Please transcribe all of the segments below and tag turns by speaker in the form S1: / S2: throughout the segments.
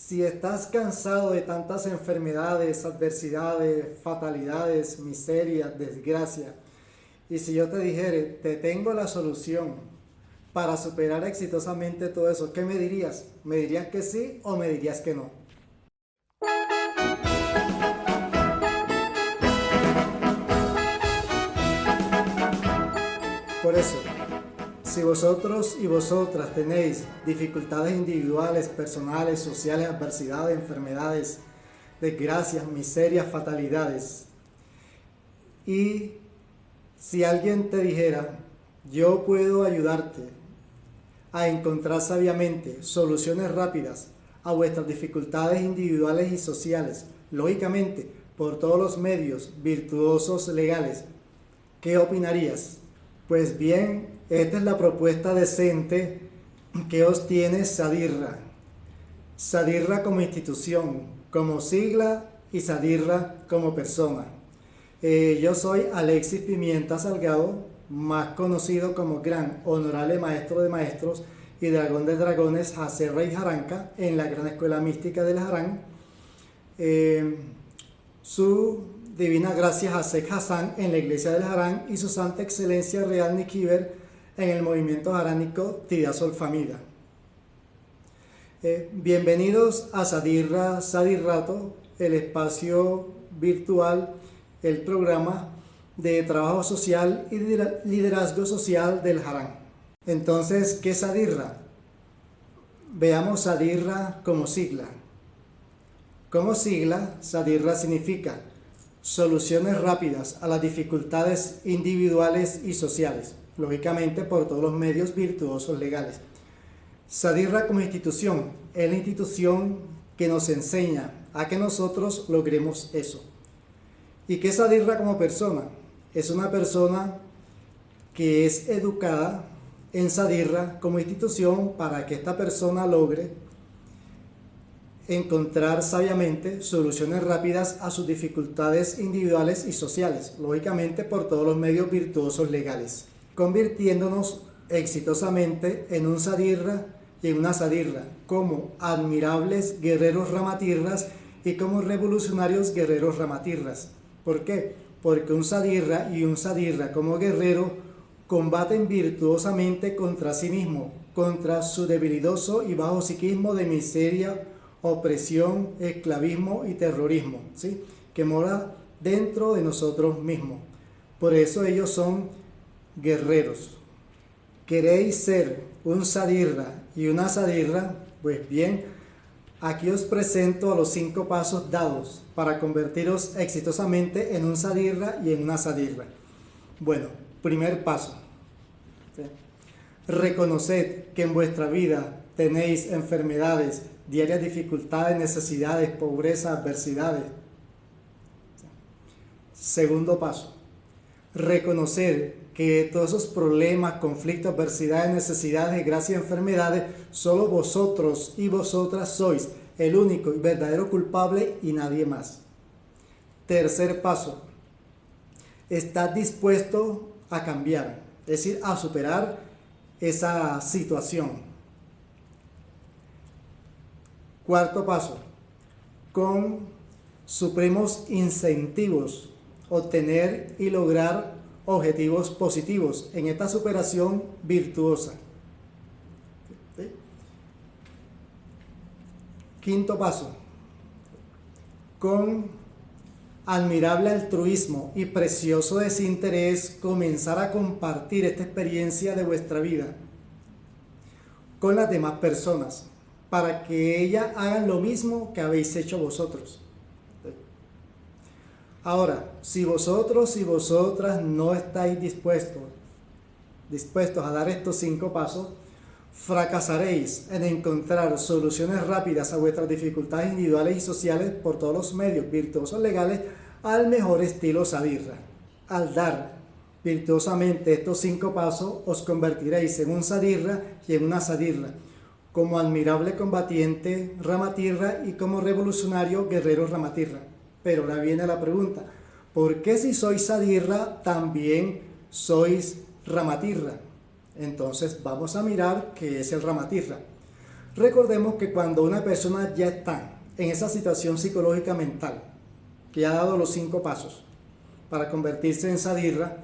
S1: Si estás cansado de tantas enfermedades, adversidades, fatalidades, miserias, desgracia, y si yo te dijere, te tengo la solución para superar exitosamente todo eso, ¿qué me dirías? ¿Me dirías que sí o me dirías que no? Por eso, si vosotros y vosotras tenéis dificultades individuales, personales, sociales, adversidades, enfermedades, desgracias, miserias, fatalidades, y si alguien te dijera, yo puedo ayudarte a encontrar sabiamente soluciones rápidas a vuestras dificultades individuales y sociales, lógicamente por todos los medios virtuosos legales, ¿qué opinarías? Pues bien, esta es la propuesta decente que os tiene Sadirra. Sadirra como institución, como sigla y Sadirra como persona. Yo soy Alexis Pimienta Salgado, más conocido como Gran Honorable Maestro de Maestros y Dragón de Dragones José Rey Jaranca en la Gran Escuela Mística del Harán. Su Divina Gracia Hasek Hassan en la Iglesia del Harán y su Santa Excelencia Real Nikiber en el movimiento haránico Tida Sol Famida. Bienvenidos a Sadirra Sadirrato, el espacio virtual, el programa de trabajo social y liderazgo social del Harán. Entonces, ¿qué es Sadirra? Veamos Sadirra como sigla. Como sigla, Sadirra significa soluciones rápidas a las dificultades individuales y sociales, lógicamente por todos los medios virtuosos legales. Sadirra como institución es la institución que nos enseña a que nosotros logremos eso. ¿Y qué es Sadirra como persona? Es una persona que es educada en Sadirra como institución para que esta persona logre encontrar sabiamente soluciones rápidas a sus dificultades individuales y sociales, lógicamente por todos los medios virtuosos legales, convirtiéndonos exitosamente en un Sadirra y en una Sadirra, como admirables guerreros ramatirras y como revolucionarios guerreros ramatirras. ¿Por qué? Porque un Sadirra y un Sadirra como guerrero combaten virtuosamente contra sí mismo, contra su debilidoso y bajo psiquismo de miseria, opresión, esclavismo y terrorismo, ¿sí? Que mora dentro de nosotros mismos. Por eso ellos son guerreros. ¿Queréis ser un Sadirra y una Sadirra? Pues bien, aquí os presento a los 5 pasos dados para convertiros exitosamente en un Sadirra y en una Sadirra. Bueno, primer paso. ¿Sí? Reconoced que en vuestra vida tenéis enfermedades, diarias dificultades, necesidades, pobreza, adversidades. Segundo paso, reconocer que todos esos problemas, conflictos, adversidades, necesidades, desgracias y enfermedades, solo vosotros y vosotras sois el único y verdadero culpable y nadie más. Tercer paso, estás dispuesto a cambiar, es decir, a superar esa situación. Cuarto paso, con supremos incentivos, obtener y lograr objetivos positivos en esta superación virtuosa. ¿Sí? Quinto paso, con admirable altruismo y precioso desinterés, comenzar a compartir esta experiencia de vuestra vida con las demás personas, para que ellas hagan lo mismo que habéis hecho vosotros. Ahora, si vosotros y vosotras no estáis dispuestos a dar estos 5 pasos, fracasaréis en encontrar soluciones rápidas a vuestras dificultades individuales y sociales por todos los medios virtuosos legales al mejor estilo Sadirra. Al dar virtuosamente estos 5 pasos, os convertiréis en un Sadirra y en una Sadirra, como admirable combatiente ramatirra y como revolucionario guerrero ramatirra. Pero ahora viene la pregunta, ¿por qué si sois Sadirra también sois ramatirra? Entonces vamos a mirar qué es el ramatirra. Recordemos que cuando una persona ya está en esa situación psicológica mental, que ha dado los 5 pasos para convertirse en sadirra,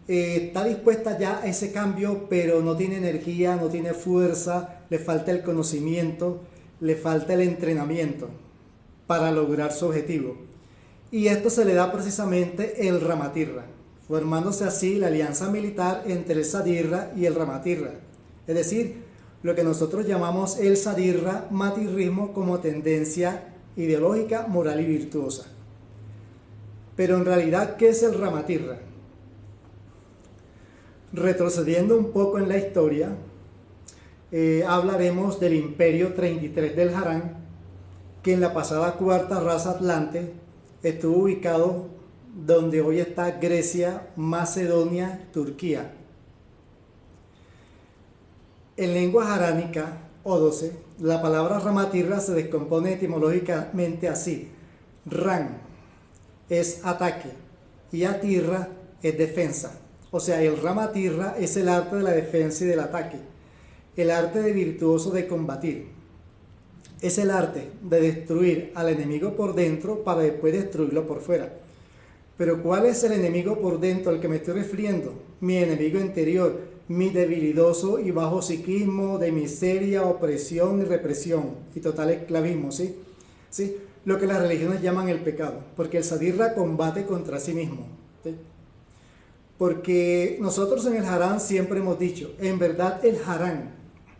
S1: está dispuesta ya a ese cambio, pero no tiene energía, no tiene fuerza, le falta el conocimiento, le falta el entrenamiento para lograr su objetivo. Y esto se le da precisamente el Ramatirra, formándose así la alianza militar entre el sadirra y el Ramatirra, es decir, lo que nosotros llamamos el sadirra matirrismo como tendencia ideológica, moral y virtuosa. Pero en realidad, ¿qué es el Ramatirra? Retrocediendo un poco en la historia, hablaremos del Imperio 33 del Harán, que en la pasada cuarta raza atlante estuvo ubicado donde hoy está Grecia, Macedonia, Turquía. En lengua jaránica, ódose, la palabra Ramatirra se descompone etimológicamente así: Ran es ataque y Atirra es defensa. O sea, el Ramatirra es el arte de la defensa y del ataque, el arte de virtuoso de combatir. Es el arte de destruir al enemigo por dentro para después destruirlo por fuera. Pero ¿cuál es el enemigo por dentro al que me estoy refiriendo? Mi enemigo interior, mi debilidoso y bajo psiquismo de miseria, opresión y represión y total esclavismo, ¿sí? ¿Sí? Lo que las religiones llaman el pecado, porque el sadirra combate contra sí mismo, ¿sí? Porque nosotros en el Harán siempre hemos dicho, en verdad el Harán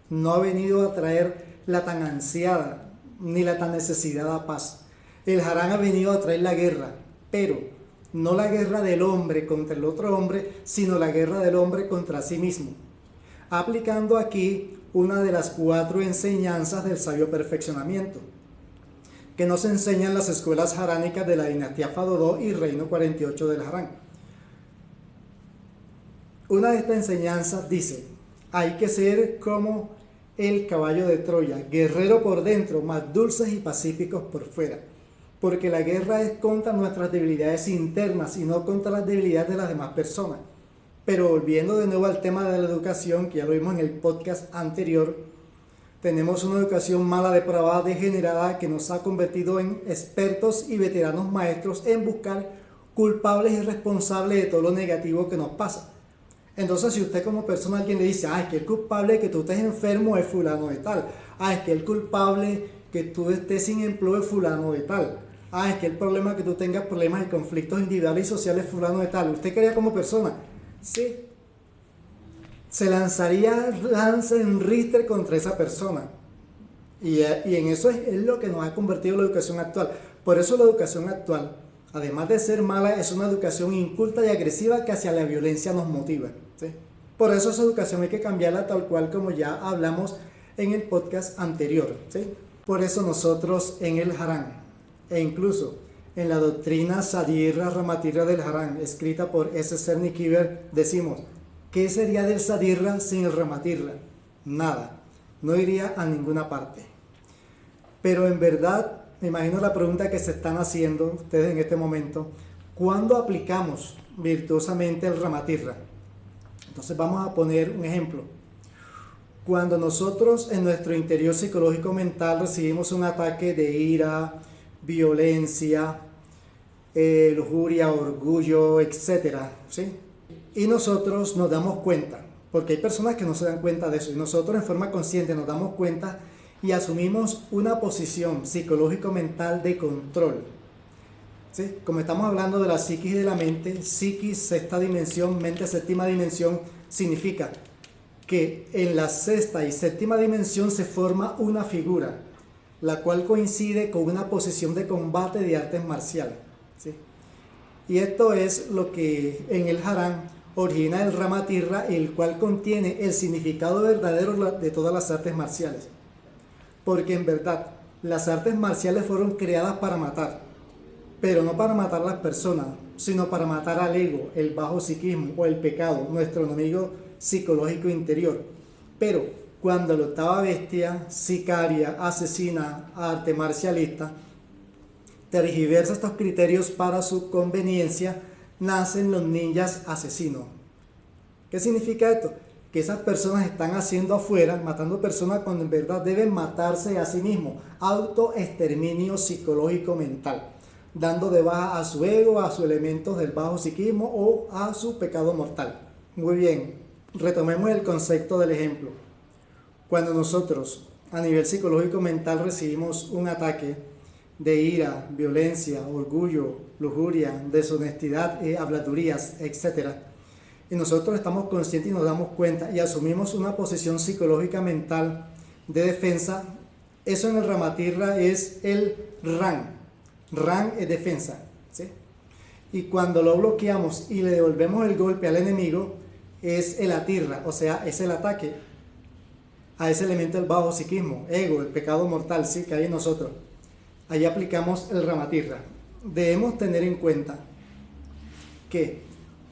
S1: no ha venido a traer la tan ansiada ni la tan necesitada paz. El Harán ha venido a traer la guerra, pero no la guerra del hombre contra el otro hombre, sino la guerra del hombre contra sí mismo. Aplicando aquí una de las 4 enseñanzas del sabio perfeccionamiento, que nos enseñan las escuelas haránicas de la dinastía Fadodó y Reino 48 del Harán. Una de estas enseñanzas dice: hay que ser como el caballo de Troya, guerrero por dentro, más dulces y pacíficos por fuera. Porque la guerra es contra nuestras debilidades internas y no contra las debilidades de las demás personas. Pero volviendo de nuevo al tema de la educación, que ya lo vimos en el podcast anterior, tenemos una educación mala, depravada, degenerada, que nos ha convertido en expertos y veteranos maestros en buscar culpables y responsables de todo lo negativo que nos pasa. Entonces, si usted como persona, alguien le dice: es que el culpable de que tú estés enfermo es fulano de tal, es que el culpable que tú estés sin empleo es fulano de tal, es que el problema que tú tengas problemas y conflictos individuales y sociales es fulano de tal, ¿usted qué haría como persona? Sí, se lanzaría lance en ristre contra esa persona. Y en eso es lo que nos ha convertido la educación actual. Por eso la educación actual, además de ser mala, es una educación inculta y agresiva que hacia la violencia nos motiva, ¿sí? Por eso esa educación hay que cambiarla tal cual como ya hablamos en el podcast anterior, ¿sí? Por eso nosotros en el Harán, e incluso en la doctrina Sadirra Ramatirra del Harán, escrita por S. Cerny-Kiber, decimos: ¿qué sería del Sadirra sin el Ramatirra? Nada, no iría a ninguna parte. Pero en verdad, me imagino la pregunta que se están haciendo ustedes en este momento: ¿cuándo aplicamos virtuosamente el Ramatirra? Entonces vamos a poner un ejemplo. Cuando nosotros en nuestro interior psicológico mental recibimos un ataque de ira, violencia, lujuria, orgullo, etcétera, ¿sí? Y nosotros nos damos cuenta, porque hay personas que no se dan cuenta de eso, y nosotros en forma consciente nos damos cuenta y asumimos una posición psicológico-mental de control, ¿sí? Como estamos hablando de la psiquis y de la mente, psiquis, sexta dimensión, mente, séptima dimensión, significa que en la sexta y séptima dimensión se forma una figura, la cual coincide con una posición de combate de artes marciales, ¿sí? Y esto es lo que en el Harán origina el Ramatirra, el cual contiene el significado verdadero de todas las artes marciales. Porque en verdad, las artes marciales fueron creadas para matar, pero no para matar a las personas, sino para matar al ego, el bajo psiquismo o el pecado, nuestro enemigo psicológico interior. Pero cuando la octava bestia, sicaria, asesina, arte marcialista, tergiversa estos criterios para su conveniencia, nacen los ninjas asesinos. ¿Qué significa esto? que esas personas están haciendo afuera, matando personas cuando en verdad deben matarse a sí mismos. Autoexterminio psicológico mental, dando de baja a su ego, a sus elementos del bajo psiquismo o a su pecado mortal. Muy bien, retomemos el concepto del ejemplo. Cuando nosotros a nivel psicológico mental recibimos un ataque de ira, violencia, orgullo, lujuria, deshonestidad, habladurías, etc., y nosotros estamos conscientes y nos damos cuenta y asumimos una posición psicológica mental de defensa, eso en el Ramatirra es el Ran. Ran es defensa, ¿sí? Y cuando lo bloqueamos y le devolvemos el golpe al enemigo, es el Atirra, o sea, es el ataque a ese elemento del bajo psiquismo, ego, el pecado mortal, ¿sí?, que hay en nosotros. Ahí aplicamos el Ramatirra. Debemos tener en cuenta que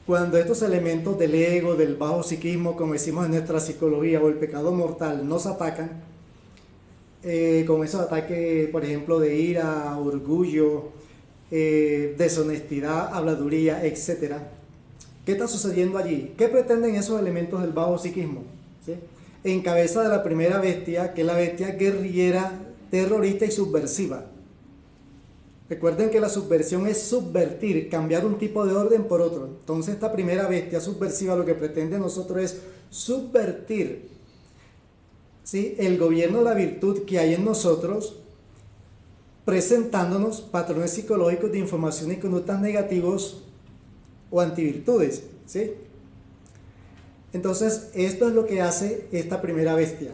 S1: cuando estos elementos del ego, del bajo psiquismo, como decimos en nuestra psicología, o el pecado mortal nos atacan, con esos ataques, por ejemplo, de ira, orgullo, deshonestidad, habladuría, etc., ¿qué está sucediendo allí? ¿Qué pretenden esos elementos del bajo psiquismo? ¿Sí? En cabeza de la primera bestia, que es la bestia guerrillera, terrorista y subversiva. Recuerden que la subversión es subvertir, cambiar un tipo de orden por otro. Entonces esta primera bestia subversiva lo que pretende nosotros es subvertir, ¿sí?, el gobierno de la virtud que hay en nosotros, presentándonos patrones psicológicos de información y conductas negativos o antivirtudes, ¿sí? Entonces esto es lo que hace esta primera bestia,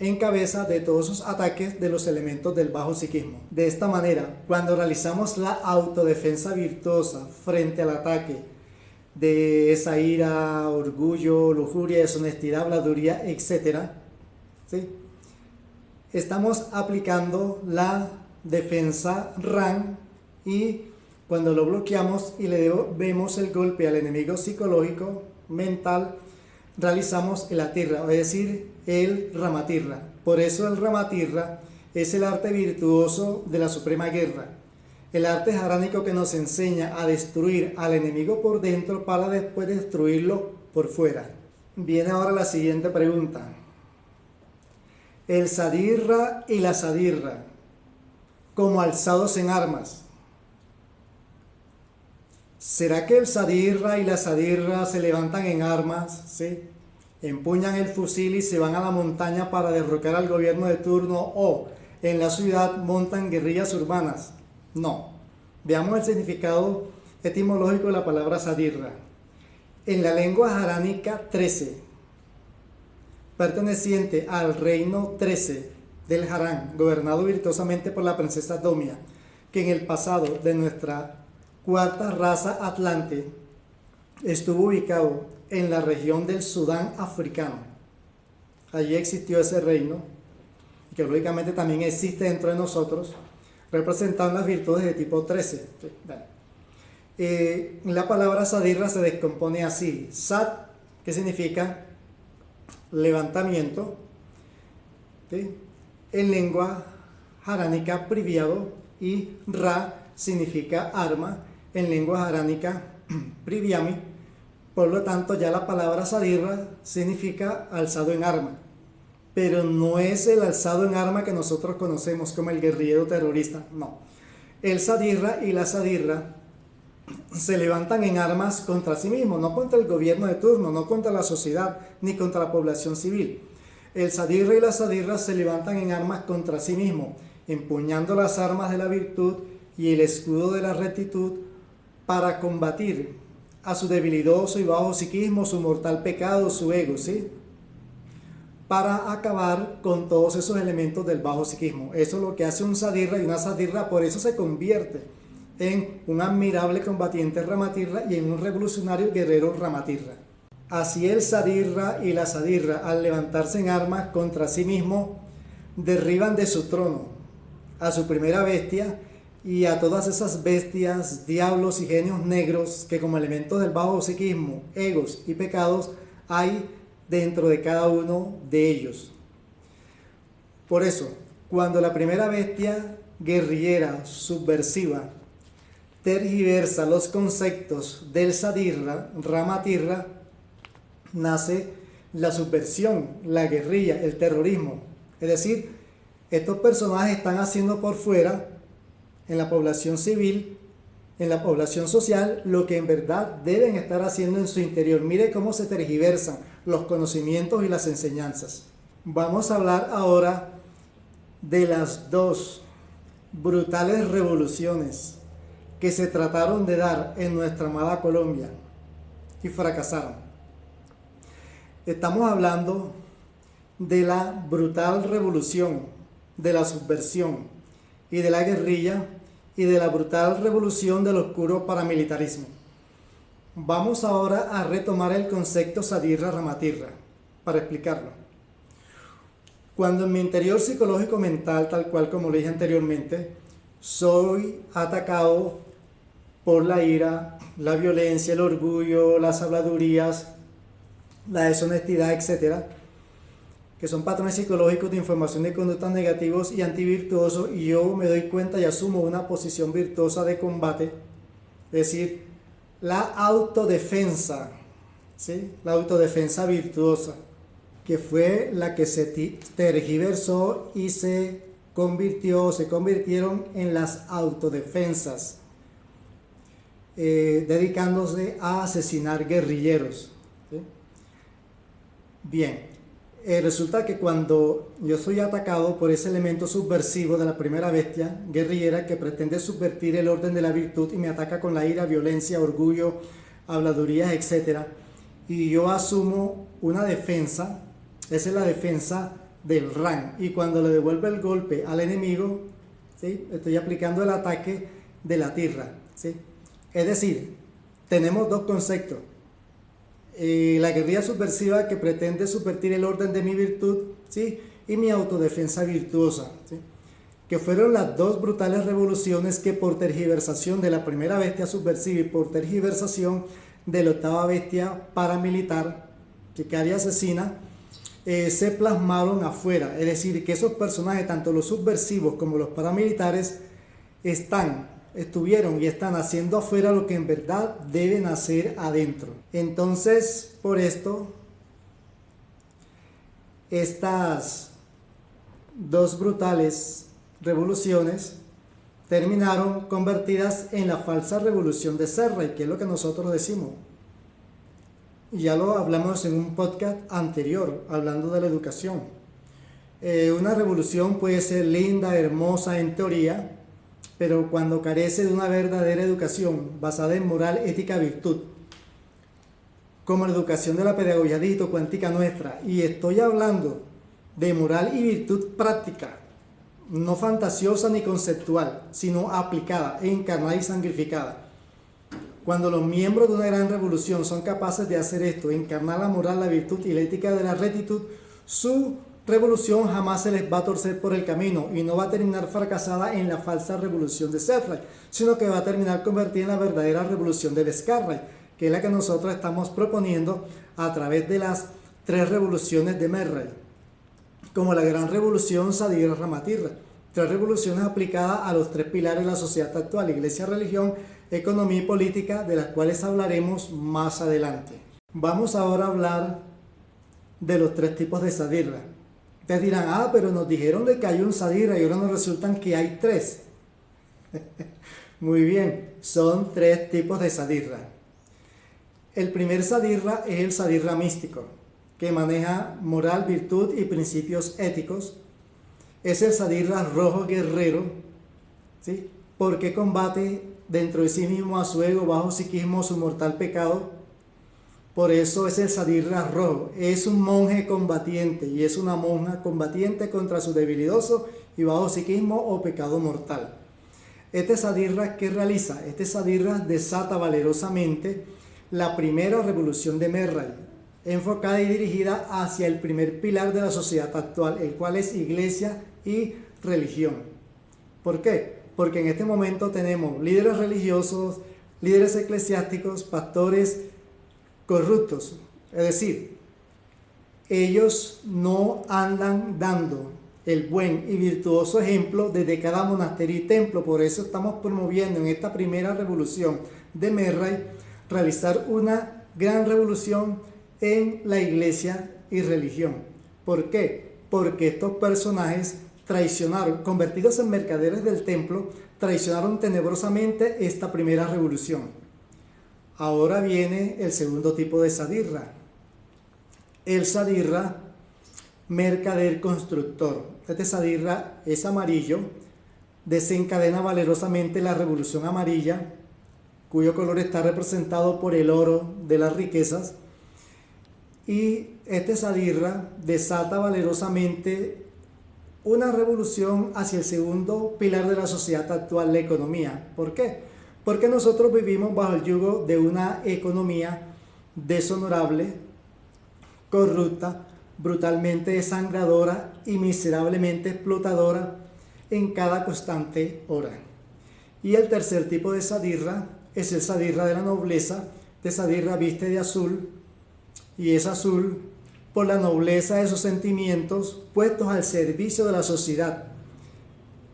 S1: en cabeza de todos esos ataques de los elementos del bajo psiquismo. De esta manera, cuando realizamos la autodefensa virtuosa frente al ataque de esa ira, orgullo, lujuria, deshonestidad, habladuría, etc., ¿sí?, estamos aplicando la defensa RAN, y cuando lo bloqueamos y le vemos el golpe al enemigo psicológico, mental, realizamos el Atirra, es decir, el Ramatirra. Por eso el Ramatirra es el arte virtuoso de la suprema guerra, el arte jaránico que nos enseña a destruir al enemigo por dentro para después destruirlo por fuera. Viene ahora la siguiente pregunta. El Sadirra y la Sadirra, como alzados en armas. ¿Será que el Sadirra y la Sadirra se levantan en armas, ¿sí?, empuñan el fusil y se van a la montaña para derrocar al gobierno de turno, o en la ciudad montan guerrillas urbanas? No. Veamos el significado etimológico de la palabra Sadirra. En la lengua jaránica 13, perteneciente al reino 13 del Harán, gobernado virtuosamente por la princesa Domia, que en el pasado de nuestra cuarta raza atlante estuvo ubicado en la región del Sudán africano. Allí existió ese reino, que lógicamente también existe dentro de nosotros, representando las virtudes de tipo 13. La palabra Sadirra se descompone así: Sat, que significa levantamiento, ¿sí?, en lengua jaránica priviado, y Ra significa arma en lengua jaránica priviami. Por lo tanto, ya la palabra Sadirra significa alzado en arma, pero no es el alzado en arma que nosotros conocemos como el guerrillero terrorista, no. El Sadirra y la Sadirra se levantan en armas contra sí mismos, no contra el gobierno de turno, no contra la sociedad, ni contra la población civil. El Sadirra y la Sadirra se levantan en armas contra sí mismos, empuñando las armas de la virtud y el escudo de la rectitud para combatir a su debilidoso y bajo psiquismo, su mortal pecado, su ego, ¿sí?, para acabar con todos esos elementos del bajo psiquismo. Eso es lo que hace un Sadirra, y una Sadirra por eso se convierte en un admirable combatiente Ramatirra y en un revolucionario guerrero Ramatirra. Así el Sadirra y la Sadirra, al levantarse en armas contra sí mismo, derriban de su trono a su primera bestia y a todas esas bestias, diablos y genios negros que como elementos del bajo psiquismo, egos y pecados hay dentro de cada uno de ellos. Por eso, cuando la primera bestia guerrillera, subversiva, tergiversa los conceptos del Sadirra, Ramatirra, nace la subversión, la guerrilla, el terrorismo. Es decir, estos personajes están haciendo por fuera, en la población civil, en la población social, lo que en verdad deben estar haciendo en su interior. Mire cómo se tergiversan los conocimientos y las enseñanzas. Vamos a hablar ahora de las dos brutales revoluciones que se trataron de dar en nuestra amada Colombia y fracasaron. Estamos hablando de la brutal revolución, de la subversión y de la guerrilla y de la brutal revolución del oscuro paramilitarismo. Vamos ahora a retomar el concepto Sadirra Ramatirra para explicarlo. Cuando en mi interior psicológico mental, tal cual como le dije anteriormente, soy atacado por la ira, la violencia, el orgullo, las habladurías, la deshonestidad, etc., que son patrones psicológicos de información de conductas negativos y antivirtuosos, y yo me doy cuenta y asumo una posición virtuosa de combate, es decir, la autodefensa, ¿sí? La autodefensa virtuosa, que fue la que se tergiversó y se convirtieron en las autodefensas, dedicándose a asesinar guerrilleros, ¿sí? Bien, resulta que cuando yo soy atacado por ese elemento subversivo de la primera bestia guerrillera que pretende subvertir el orden de la virtud y me ataca con la ira, violencia, orgullo, habladurías, etc., y yo asumo una defensa, esa es la defensa del Ran, y cuando le devuelvo el golpe al enemigo, ¿sí?, estoy aplicando el ataque de la Tirra, ¿sí? Es decir, tenemos dos conceptos: la guerrilla subversiva que pretende subvertir el orden de mi virtud, ¿sí?, y mi autodefensa virtuosa, ¿sí?, que fueron las dos brutales revoluciones que por tergiversación de la primera bestia subversiva y por tergiversación de la octava bestia paramilitar, sicaria asesina, se plasmaron afuera. Es decir, que esos personajes, tanto los subversivos como los paramilitares, estuvieron y están haciendo afuera lo que en verdad deben hacer adentro. Entonces, por esto, estas dos brutales revoluciones terminaron convertidas en la falsa revolución de Serra, que es lo que nosotros decimos. Y ya lo hablamos en un podcast anterior, hablando de la educación. Una revolución puede ser linda, hermosa en teoría, pero cuando carece de una verdadera educación basada en moral, ética, virtud, como la educación de la pedagogía dígito-cuántica nuestra, y estoy hablando de moral y virtud práctica, no fantasiosa ni conceptual, sino aplicada, encarnada y santificada. Cuando los miembros de una gran revolución son capaces de hacer esto, encarnar la moral, la virtud y la ética de la rectitud, su revolución jamás se les va a torcer por el camino y no va a terminar fracasada en la falsa revolución de Serra, sino que va a terminar convertida en la verdadera revolución de Descartes, que es la que nosotros estamos proponiendo a través de las tres revoluciones de Merrell, como la gran revolución Sadirra Ramatirra, tres revoluciones aplicadas a los tres pilares de la sociedad actual: iglesia, religión, economía y política, de las cuales hablaremos más adelante. Vamos ahora a hablar de los tres tipos de Sadirra. Ustedes dirán, pero nos dijeron de que hay un Sadirra y ahora nos resultan que hay tres. Muy bien, son tres tipos de Sadirra. El primer Sadirra es el Sadirra místico, que maneja moral, virtud y principios éticos. Es el Sadirra rojo guerrero, ¿sí?, porque combate dentro de sí mismo a su ego, bajo psiquismo, su mortal pecado. Por eso es el Sadirra rojo. Es un monje combatiente y es una monja combatiente contra su debilidoso y bajo psiquismo o pecado mortal. Este Sadirra, ¿qué realiza? Este Sadirra desata valerosamente la primera revolución de Merrell, enfocada y dirigida hacia el primer pilar de la sociedad actual, el cual es iglesia y religión. ¿Por qué? Porque en este momento tenemos líderes religiosos, líderes eclesiásticos, pastores corruptos. Es decir, ellos no andan dando el buen y virtuoso ejemplo desde cada monasterio y templo. Por eso estamos promoviendo en esta primera revolución de Merrell realizar una gran revolución en la iglesia y religión. ¿Por qué? Porque estos personajes traicionaron, convertidos en mercaderes del templo, traicionaron tenebrosamente esta primera revolución. Ahora viene el segundo tipo de sadirra. El sadirra mercader constructor. Este sadirra es amarillo, desencadena valerosamente la revolución amarilla, cuyo color está representado por el oro de las riquezas, y este sadirra desata valerosamente una revolución hacia el segundo pilar de la sociedad actual, la economía. ¿Por qué? Porque nosotros vivimos bajo el yugo de una economía deshonorable, corrupta, brutalmente desangradora y miserablemente explotadora en cada constante hora. Y el tercer tipo de sadirra es el sadirra de la nobleza. Este sadirra viste de azul, y es azul por la nobleza de sus sentimientos puestos al servicio de la sociedad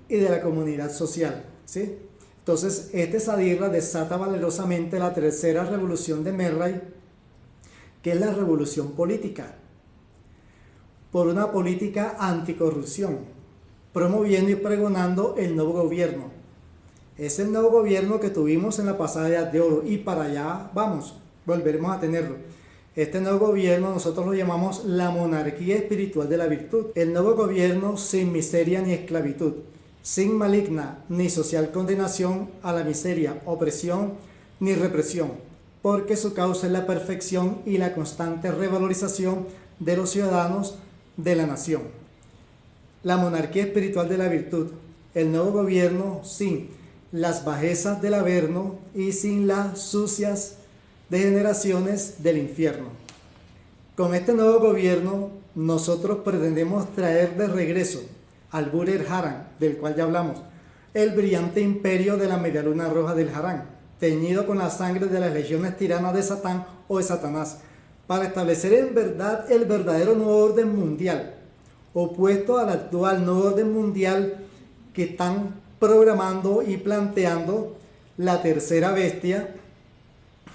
S1: y de la comunidad social, ¿sí? Entonces, este sadirra desata valerosamente la tercera revolución de Merray, que es la revolución política, por una política anticorrupción, promoviendo y pregonando el nuevo gobierno. Es el nuevo gobierno que tuvimos en la pasada Edad de Oro, y para allá vamos, volveremos a tenerlo. Este nuevo gobierno nosotros lo llamamos la monarquía espiritual de la virtud. El nuevo gobierno sin miseria ni esclavitud, sin maligna ni social condenación a la miseria, opresión ni represión, porque su causa es la perfección y la constante revalorización de los ciudadanos de la nación. La monarquía espiritual de la virtud, el nuevo gobierno sin las bajezas del Averno y sin las sucias degeneraciones del infierno. Con este nuevo gobierno nosotros pretendemos traer de regreso al Bur el Harán, del cual ya hablamos, el brillante imperio de la medialuna roja del Harán, teñido con la sangre de las legiones tiranas de Satán o de Satanás, para establecer en verdad el verdadero nuevo orden mundial, opuesto al actual nuevo orden mundial que están programando y planteando la tercera bestia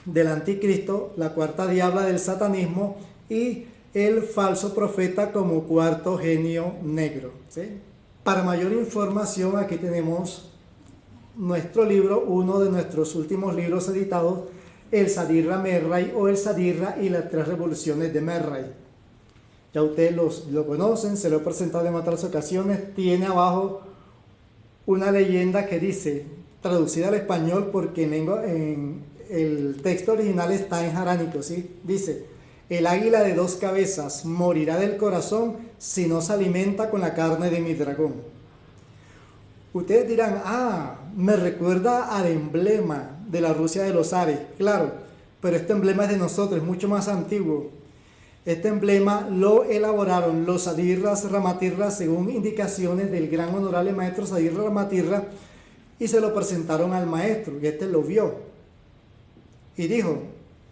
S1: del anticristo, la cuarta diabla del satanismo y el falso profeta como cuarto genio negro, ¿sí? Para mayor información, aquí tenemos nuestro libro, uno de nuestros últimos libros editados, el Sadirra Merray o el Sadirra y las tres revoluciones de Merray. Ya ustedes lo conocen, se lo he presentado en otras ocasiones. Tiene abajo una leyenda que dice, traducida al español porque en el texto original está en jaránico, ¿sí? Dice: el águila de dos cabezas morirá del corazón si no se alimenta con la carne de mi dragón. Ustedes dirán, me recuerda al emblema de la Rusia de los Ares. Claro, pero este emblema es de nosotros, es mucho más antiguo. Este emblema lo elaboraron los Sadirras Ramatirra según indicaciones del gran honorable maestro Sadirra Ramatirra, y se lo presentaron al maestro, y este lo vio y dijo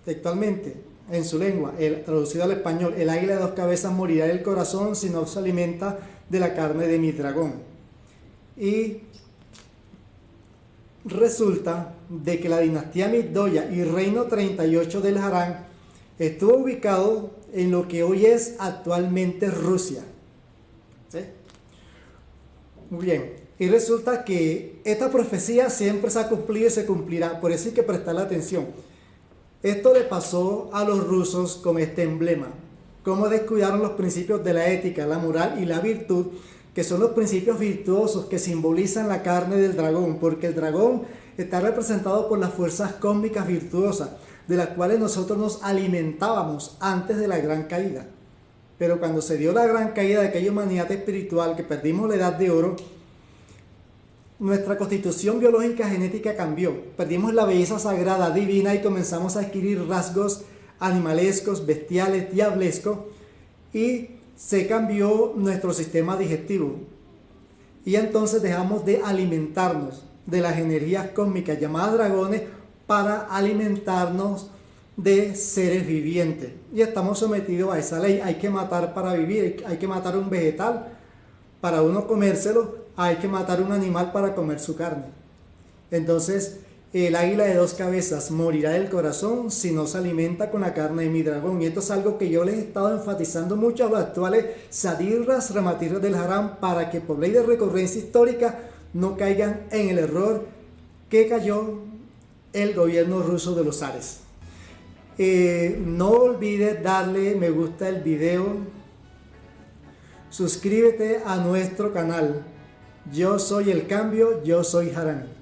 S1: textualmente en su lengua, traducido al español: el águila de dos cabezas morirá del corazón si no se alimenta de la carne de mi dragón. Y resulta de que la dinastía Migdoya y reino 38 del Harán estuvo ubicado en lo que hoy es actualmente Rusia, ¿sí? Muy bien, y resulta que esta profecía siempre se ha cumplido y se cumplirá, por eso hay que prestarle atención. Esto le pasó a los rusos con este emblema, cómo descuidaron los principios de la ética, la moral y la virtud, que son los principios virtuosos que simbolizan la carne del dragón, porque el dragón está representado por las fuerzas cósmicas virtuosas, de las cuales nosotros nos alimentábamos antes de la gran caída. Pero cuando se dio la gran caída de aquella humanidad espiritual, que perdimos la edad de oro, nuestra constitución biológica genética cambió. Perdimos la belleza sagrada, divina, y comenzamos a adquirir rasgos animalescos, bestiales, diablescos, y se cambió nuestro sistema digestivo. Y entonces dejamos de alimentarnos de las energías cósmicas llamadas dragones para alimentarnos de seres vivientes. Y estamos sometidos a esa ley. Hay que matar para vivir, hay que matar un vegetal para uno comérselo, hay que matar un animal para comer su carne. Entonces, El águila de dos cabezas morirá del corazón si no se alimenta con la carne de mi dragón. Y esto es algo que yo les he estado enfatizando mucho a los actuales sadirras, ramatirras del Harán, para que por ley de recurrencia histórica no caigan en el error que cayó el gobierno ruso de los zares. No olvides darle me gusta al video, suscríbete a nuestro canal. Yo soy el cambio, yo soy Harán.